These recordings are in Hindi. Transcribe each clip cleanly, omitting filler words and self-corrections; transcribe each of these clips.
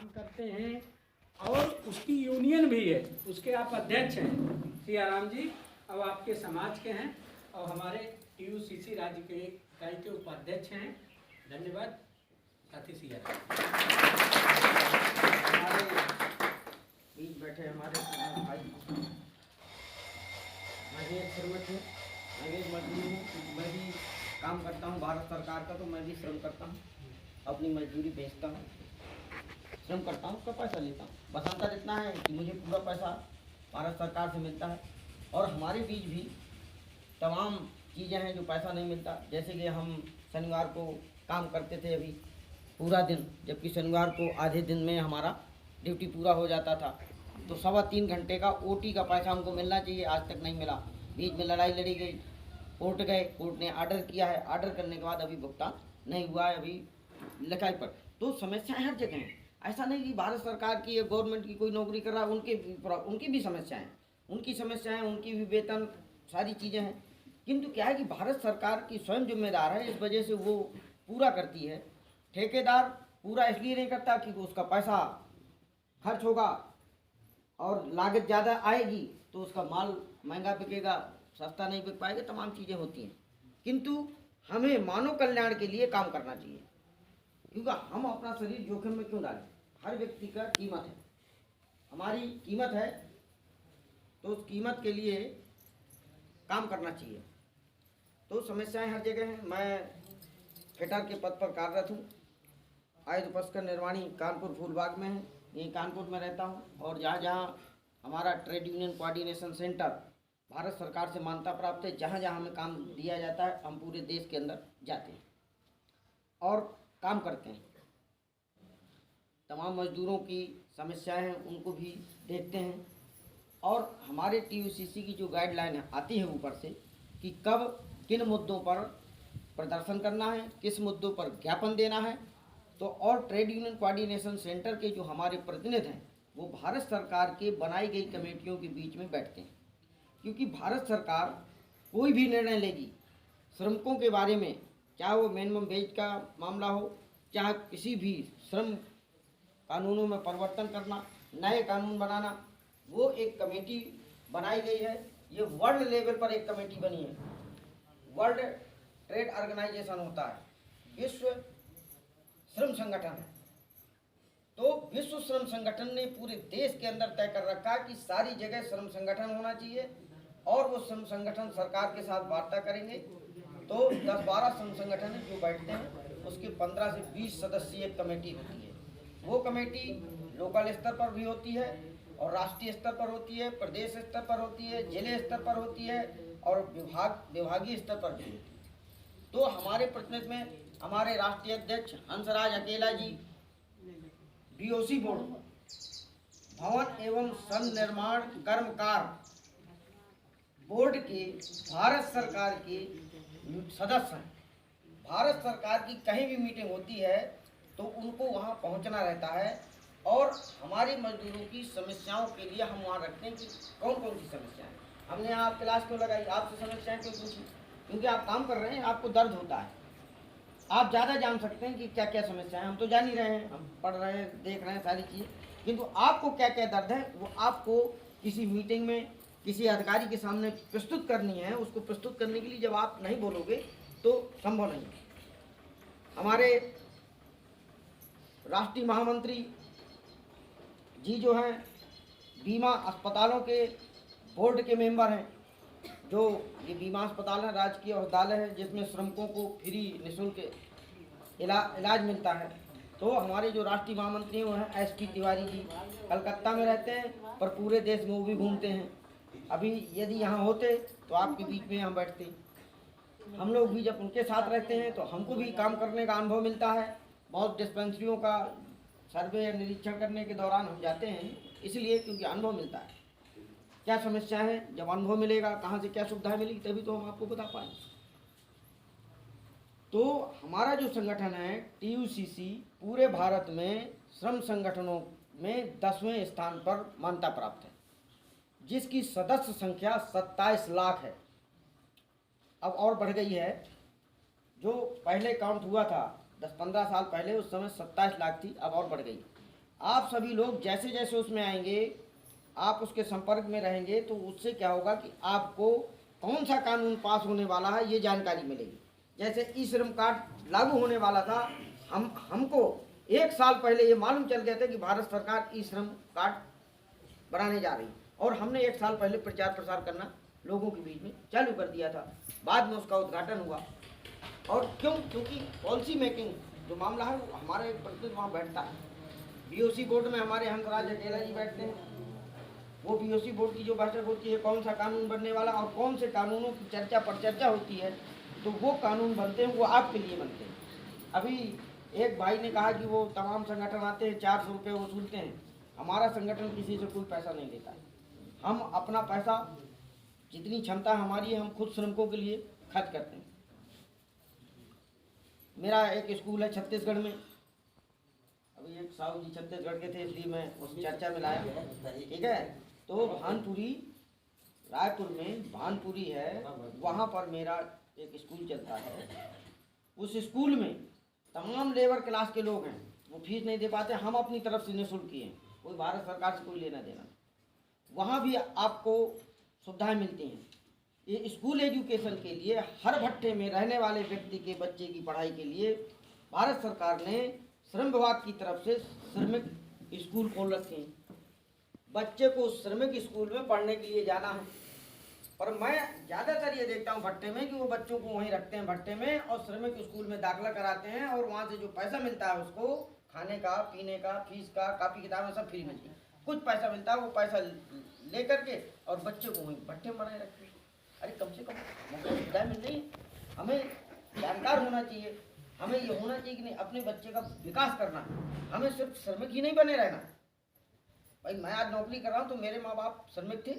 काम करते हैं और उसकी यूनियन भी है, उसके आप अध्यक्ष हैं सियाराम जी, अब आपके समाज के हैं और हमारे TUCC राज्य के इकाई के उपाध्यक्ष हैं। धन्यवाद साथी सियाराम। हमारे बीच बैठे हमारे भाई, मैं भी एक श्रमिक हूँ, मैं भी एक मजदूर हूँ, मैं भी काम करता हूँ भारत सरकार का, तो मैं भी श्रम करता हूँ, अपनी मजदूरी बेचता हूँ, श्रम करता हूँ, उसका पैसा लेता हूँ। बस अंतर इतना है कि मुझे पूरा पैसा भारत सरकार से मिलता है और हमारे बीच भी तमाम चीज़ें हैं जो पैसा नहीं मिलता। जैसे कि हम शनिवार को काम करते थे अभी पूरा दिन, जबकि शनिवार को आधे दिन में हमारा ड्यूटी पूरा हो जाता था, तो 3.25 घंटे का OT का पैसा हमको मिलना चाहिए, आज तक नहीं मिला। बीच में लड़ाई लड़ी गई, कोर्ट गए, कोर्ट ने आर्डर किया है, आर्डर करने के बाद अभी भुगतान नहीं हुआ है, अभी लिखाई पर। तो समस्याएं हर जगह हैं, ऐसा नहीं कि भारत सरकार की या गवर्नमेंट की कोई नौकरी कर रहा है उनकी भी समस्याएं, उनकी भी वेतन, सारी चीज़ें हैं। किंतु क्या है कि भारत सरकार की स्वयं जिम्मेदार है, इस वजह से वो पूरा करती है। ठेकेदार पूरा इसलिए नहीं करता कि उसका पैसा खर्च होगा और लागत ज़्यादा आएगी तो उसका माल महंगा बिकेगा, सस्ता नहीं बिक पाएगा, तमाम चीज़ें होती हैं। किंतु हमें मानव कल्याण के लिए काम करना चाहिए, क्योंकि हम अपना शरीर जोखिम में क्यों डालें। हर व्यक्ति का कीमत है, हमारी कीमत है, तो उस कीमत के लिए काम करना चाहिए। तो समस्याएं हर जगह हैं। मैं फिटर के पद पर कार्यरत हूँ, आयुध उपस्कर निर्माणी कानपुर फूलबाग में है, यही कानपुर में रहता हूँ। और जहाँ जहाँ हमारा trade union coordination centre Bharat सरकार से मान्यता प्राप्त है, जहाँ जहाँ हमें काम दिया जाता है, हम पूरे देश के अंदर जाते हैं और काम करते हैं। तमाम मजदूरों की समस्याएं हैं, उनको भी देखते हैं। और हमारे TUCC की जो गाइडलाइन है आती है ऊपर से कि कब किन मुद्दों पर प्रदर्शन करना है, किस मुद्दों पर ज्ञापन देना है। तो और ट्रेड यूनियन कोऑर्डिनेशन सेंटर के जो हमारे प्रतिनिधि हैं वो भारत सरकार के बनाई गई कमेटियों के बीच में बैठते हैं, क्योंकि भारत सरकार कोई भी निर्णय लेगी श्रमिकों के बारे में, चाहे वो मिनिमम वेज का मामला हो, चाहे किसी भी श्रम कानूनों में परिवर्तन करना, नए कानून बनाना, वो एक कमेटी बनाई गई है। ये वर्ल्ड लेवल पर एक कमेटी बनी है, वर्ल्ड ट्रेड ऑर्गेनाइजेशन होता है, विश्व श्रम संगठन है। तो विश्व श्रम संगठन ने पूरे देश के अंदर तय कर रखा कि सारी जगह श्रम संगठन होना चाहिए और वो श्रम संगठन सरकार के साथ वार्ता करेंगे। तो 10-12 श्रम संगठन जो बैठते हैं उसकी 15 से 20 सदस्यीय कमेटी होती है। वो कमेटी लोकल स्तर पर भी होती है और राष्ट्रीय स्तर पर होती है, प्रदेश स्तर पर होती है, जिले स्तर पर होती है और विभागीय स्तर पर भी होती है। तो हमारे प्रतिनिधि में हमारे राष्ट्रीय अध्यक्ष हंसराज अकेला जी, BOC बोर्ड, भवन एवं संनिर्माण कर्मकार बोर्ड के भारत सरकार के सदस्य हैं। भारत सरकार की कहीं भी मीटिंग होती है तो उनको वहाँ पहुँचना रहता है और हमारी मजदूरों की समस्याओं के लिए हम वहाँ रखते हैं कि कौन कौन सी समस्याएं। हमने यहाँ क्लास क्यों लगाई, आपसे समस्याएं क्यों पूछी, क्योंकि आप काम कर रहे हैं, आपको दर्द होता है, आप ज़्यादा जान सकते हैं कि क्या क्या समस्याएं। हम तो जान ही रहे हैं, हम पढ़ रहे हैं, देख रहे हैं सारी चीज़ें, किंतु आपको क्या क्या दर्द है वो आपको किसी मीटिंग में किसी अधिकारी के सामने प्रस्तुत करनी है। उसको प्रस्तुत करने के लिए जब आप नहीं बोलोगे तो संभव नहीं। हमारे राष्ट्रीय महामंत्री जी जो हैं बीमा अस्पतालों के बोर्ड के मेंबर हैं, जो ये बीमा अस्पताल है राजकीय औषधालय है जिसमें श्रमिकों को फ्री निःशुल्क इलाज मिलता है। तो हमारे जो राष्ट्रीय महामंत्री हैं वो हैं SP तिवारी जी, कलकत्ता में रहते हैं पर पूरे देश में वो भी घूमते हैं। अभी यदि यहाँ होते तो आपके बीच में यहाँ बैठते। हम लोग भी जब उनके साथ रहते हैं तो हमको भी काम करने का अनुभव मिलता है। बहुत डिस्पेंसरियों का सर्वे या निरीक्षण करने के दौरान हम जाते हैं, इसलिए क्योंकि अनुभव मिलता है क्या समस्या है। जब अनुभव मिलेगा कहाँ से क्या सुविधाएं मिलेगी तभी तो हम आपको बता पाएंगे। तो हमारा जो संगठन है TUCC पूरे भारत में श्रम संगठनों में 10वें स्थान पर मान्यता प्राप्त है, जिसकी सदस्य संख्या 27 लाख है। अब और बढ़ गई है, जो पहले काउंट हुआ था 10-15 साल पहले उस समय 27 लाख थी, अब और बढ़ गई। आप सभी लोग जैसे जैसे उसमें आएंगे, आप उसके संपर्क में रहेंगे, तो उससे क्या होगा कि आपको कौन सा कानून पास होने वाला है ये जानकारी मिलेगी। जैसे ई श्रम कार्ड लागू होने वाला था, हमको 1 साल पहले ये मालूम चल गया था कि भारत सरकार ई श्रम कार्ड बनाने जा रही है, और हमने 1 साल पहले प्रचार प्रसार करना लोगों के बीच में चालू कर दिया था। बाद में उसका उद्घाटन हुआ। और क्योंकि पॉलिसी मेकिंग जो मामला है वो हमारा एक प्रतिनिधि वहाँ बैठता है। बीओसी बोर्ड में हमारे हंसराज अकेला जी बैठते हैं। वो बीओसी बोर्ड की जो बैठक होती है, कौन सा कानून बनने वाला और कौन से कानूनों की चर्चा पर चर्चा होती है, तो वो कानून बनते हैं, वो आपके लिए बनते हैं। अभी एक भाई ने कहा कि वो तमाम संगठन आते हैं, 400 रुपये वसूलते हैं। हमारा संगठन किसी से कोई पैसा नहीं लेता है। हम अपना पैसा, जितनी क्षमता हमारी है, हम खुद श्रमिकों के लिए खर्च करते हैं। मेरा एक स्कूल है छत्तीसगढ़ में। अभी एक साहू जी छत्तीसगढ़ के थे, इसलिए मैं उस चर्चा में लाया। ठीक है, तो भानपुरी, रायपुर में भानपुरी है, वहाँ पर मेरा एक स्कूल चलता है। उस स्कूल में तमाम लेबर क्लास के लोग हैं, वो फीस नहीं दे पाते, हम अपनी तरफ से निःशुल्क किए हैं, कोई भारत सरकार से कोई लेना देना। वहाँ भी आपको सुविधाएं मिलती हैं। ये स्कूल एजुकेशन के लिए हर भट्टे में रहने वाले व्यक्ति के बच्चे की पढ़ाई के लिए भारत सरकार ने श्रम विभाग की तरफ से श्रमिक स्कूल खोल रखे हैं। बच्चे को श्रमिक स्कूल में पढ़ने के लिए जाना है, पर मैं ज़्यादातर ये देखता हूँ भट्टे में कि वो बच्चों को वहीं रखते हैं भट्टे में, और श्रमिक स्कूल में दाखिला कराते हैं, और वहाँ से जो पैसा मिलता है उसको खाने का, पीने का, फीस का, कापी किताबें सब फ्री मिलती है। कुछ पैसा मिलता है, वो पैसा ले करके और बच्चे को वहीं भट्टे में बनाए रखते हैं। अरे कम से कम सुविधा मिल रही है। हमें जानकार होना चाहिए, हमें ये होना चाहिए कि नहीं अपने बच्चे का विकास करना है। हमें सिर्फ श्रमिक ही नहीं बने रहना। भाई मैं आज नौकरी कर रहा हूँ तो मेरे माँ बाप श्रमिक थे,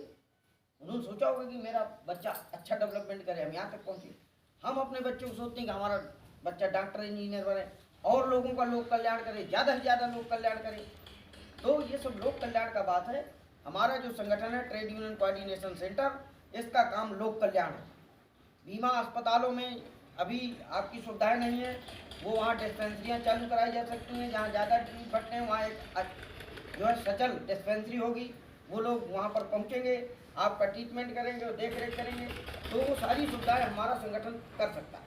उन्होंने सोचा होगा कि मेरा बच्चा अच्छा डेवलपमेंट करे, हम यहाँ तक पहुँचे। हम अपने बच्चे को सोचते हैं कि हमारा बच्चा डॉक्टर इंजीनियर बने और लोगों का लोक कल्याण करे, ज़्यादा से ज़्यादा लोक कल्याण करे। तो ये सब लोक कल्याण का बात है। हमारा जो संगठन है ट्रेड यूनियन कोऑर्डिनेशन सेंटर, इसका काम लोक कल्याण है। बीमा अस्पतालों में अभी आपकी सुविधाएं नहीं है, वो वहाँ डिस्पेंसरियाँ चालू कराई जा सकती हैं। जहाँ ज़्यादा ड्यूटी फटते हैं वहाँ एक जो है सचल डिस्पेंसरी होगी, वो लोग वहाँ पर पहुँचेंगे, आपका ट्रीटमेंट करेंगे और देख रेख करेंगे। तो वो सारी सुविधाएं हमारा संगठन कर सकता है।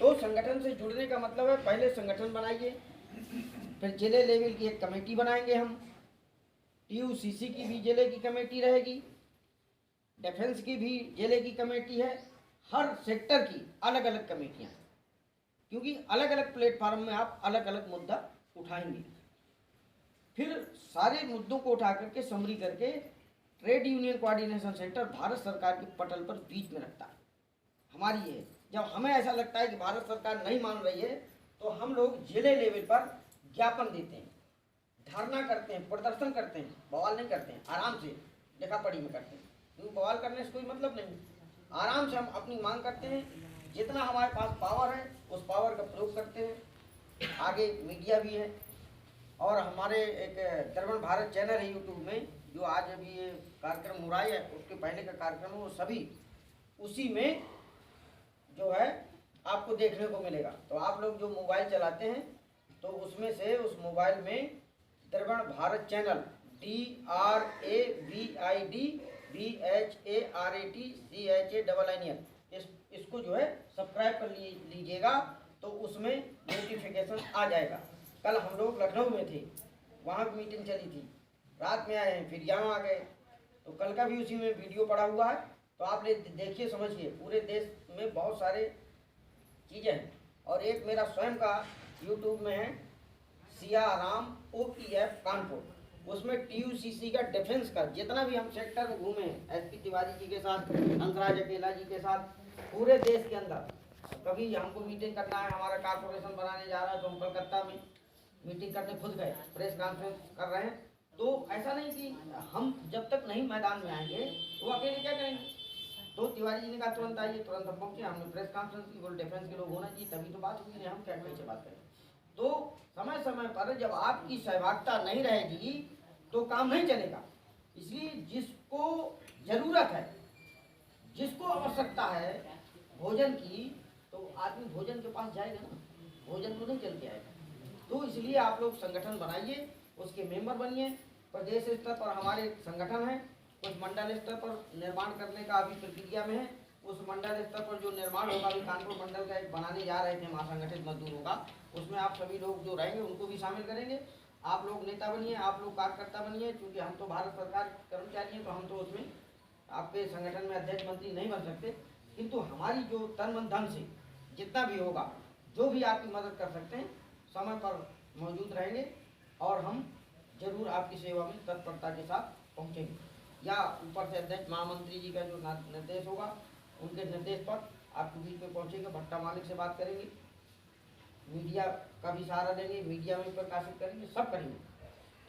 तो संगठन से जुड़ने का मतलब है पहले संगठन बनाइए, फिर जिले लेवल की एक कमेटी बनाएंगे हम। टीयूसीसी की भी जिले की कमेटी रहेगी, डिफेंस की भी जिले की कमेटी है, हर सेक्टर की अलग अलग कमेटियां, क्योंकि अलग अलग प्लेटफार्म में आप अलग अलग मुद्दा उठाएंगे। फिर सारे मुद्दों को उठा करके समरी करके trade union coordination centre Bharat सरकार के पटल पर बीच में रखता है। हमारी ये, जब हमें ऐसा लगता है कि भारत सरकार नहीं मान रही है, तो हम लोग जिले लेवल पर ज्ञापन देते हैं, धरना करते हैं, प्रदर्शन करते हैं, बवाल नहीं करते हैं, आराम से लिखा पढ़ी में करते हैं, क्योंकि बवाल करने से कोई मतलब नहीं। आराम से हम अपनी मांग करते हैं, जितना हमारे पास पावर है उस पावर का प्रयोग करते हैं। आगे मीडिया भी है, और हमारे एक दर्पण भारत चैनल है यूट्यूब में, जो आज अभी ये कार्यक्रम हो रहा है उसके पहले का कार्यक्रम है, वो सभी उसी में जो है आपको देखने को मिलेगा। तो आप लोग जो मोबाइल चलाते हैं तो उसमें से उस मोबाइल में दर्पण भारत चैनल DRAVID इसको जो है सब्सक्राइब कर लीजिएगा, तो उसमें नोटिफिकेशन आ जाएगा। कल हम लोग लखनऊ में थे, वहाँ भी मीटिंग चली थी, रात में आए हैं, फिर यहाँ आ गए, तो कल का भी उसी में वीडियो पड़ा हुआ है। तो आप देखिए, समझिए, पूरे देश में बहुत सारे चीज़ें हैं। और एक मेरा स्वयं का यूट्यूब में है, सियाराम OPF कानपुर, उसमें TUCC का डिफेंस का जितना भी हम सेक्टर में घूमे हैं, SP तिवारी जी के साथ, हंसराज अकेला जी के साथ, पूरे देश के अंदर कभी हमको मीटिंग करना है, हमारा कॉर्पोरेशन बनाने जा रहा है, तो हम कलकत्ता में मीटिंग करने खुद गए, प्रेस कॉन्फ्रेंस कर रहे हैं। तो ऐसा नहीं कि हम जब तक नहीं मैदान में आएंगे तो अकेले क्या करेंगे। तो तिवारी जी ने कहा तुरंत आइए, तुरंत हम पहुँचे, हमने प्रेस कॉन्फ्रेंस की, बोले डिफेंस के लोग होना चाहिए, तभी तो बात हुई, नहीं हम क्या कैसे बात करें। तो समय समय पर जब आपकी सहभागिता नहीं रहेगी तो काम नहीं चलेगा। इसलिए जिसको जरूरत है, जिसको आवश्यकता है भोजन की, तो आदमी भोजन के पास जाएगा ना, भोजन तो नहीं चल के आएगा। तो इसलिए आप लोग संगठन बनाइए, उसके मेंबर बनिए। प्रदेश स्तर पर हमारे संगठन है, कुछ मंडल स्तर पर निर्माण करने का अभी प्रक्रिया में है। उस मंडल स्तर पर जो निर्माण होगा, अभी कानपुर मंडल का एक बनाने जा रहे थे, महासंगठित मजदूरों का, उसमें आप सभी लोग जो रहेंगे उनको भी शामिल करेंगे। आप लोग नेता बनिए, आप लोग कार्यकर्ता बनिए, क्योंकि हम तो भारत सरकार के कर्मचारी हैं, तो हम तो उसमें आपके संगठन में अध्यक्ष मंत्री नहीं बन सकते, किंतु हमारी जो तन मन धन से जितना भी होगा, जो भी आपकी मदद कर सकते हैं, समय पर मौजूद रहेंगे और हम जरूर आपकी सेवा में तत्परता के साथ पहुंचेंगे। या ऊपर से अध्यक्ष महामंत्री जी का जो निर्देश होगा, उनके निर्देश पर आपके बीच में पहुंचेंगे, भट्टा मालिक से बात करेंगे, मीडिया का भी सहारा लेंगे, मीडिया में प्रकाशित करेंगे, सब करेंगे,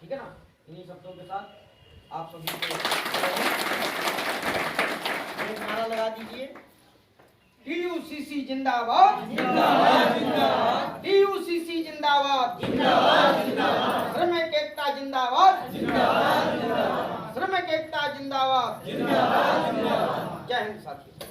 ठीक है ना। इन्हीं शब्दों के साथ आप सभी को एक नारा लगा दीजिए, टीयूसीसी जिंदाबाद, टीयूसीसी जिंदाबाद, श्रमिक एकता जिंदाबाद, श्रमिक एकता जिंदाबाद। जय हिंद साथियों।